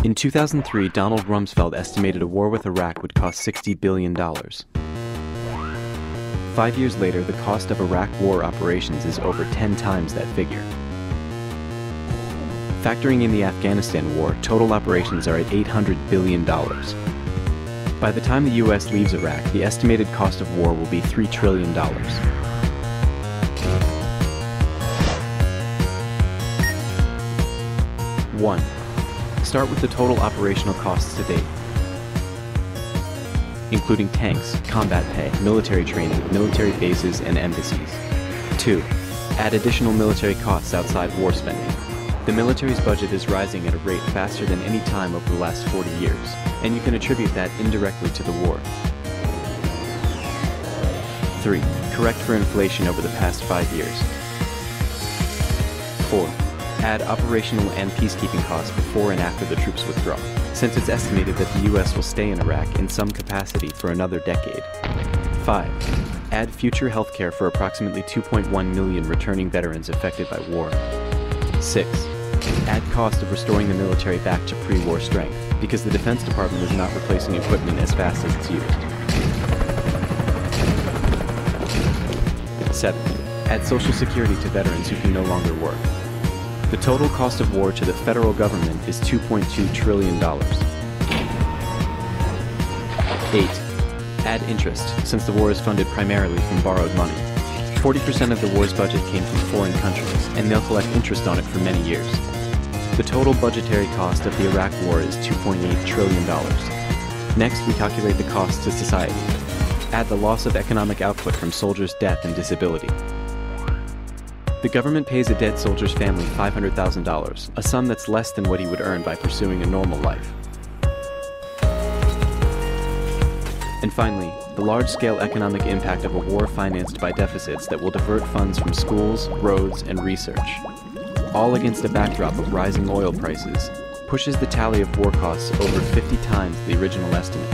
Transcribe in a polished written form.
In 2003, Donald Rumsfeld estimated a war with Iraq would cost $60 billion. 5 years later, the cost of Iraq war operations is over 10 times that figure. Factoring in the Afghanistan war, total operations are at $800 billion. By the time the U.S. leaves Iraq, the estimated cost of war will be $3 trillion. 1. Start with the total operational costs to date, including tanks, combat pay, military training, military bases, and embassies. 2. Add additional military costs outside war spending. The military's budget is rising at a rate faster than any time over the last 40 years, and you can attribute that indirectly to the war. 3. Correct for inflation over the past 5 years. 4. Add operational and peacekeeping costs before and after the troops withdraw, since it's estimated that the U.S. will stay in Iraq in some capacity for another decade. 5. Add future health care for approximately 2.1 million returning veterans affected by war. 6. Add cost of restoring the military back to pre-war strength, because the Defense Department is not replacing equipment as fast as it's used. 7. Add Social Security to veterans who can no longer work. The total cost of war to the federal government is $2.2 trillion. 8. Add interest, since the war is funded primarily from borrowed money. 40% of the war's budget came from foreign countries, and they'll collect interest on it for many years. The total budgetary cost of the Iraq war is $2.8 trillion. Next, we calculate the cost to society. Add the loss of economic output from soldiers' death and disability. The government pays a dead soldier's family $500,000, a sum that's less than what he would earn by pursuing a normal life. And finally, the large-scale economic impact of a war financed by deficits that will divert funds from schools, roads, and research, all against a backdrop of rising oil prices, pushes the tally of war costs over 50 times the original estimate.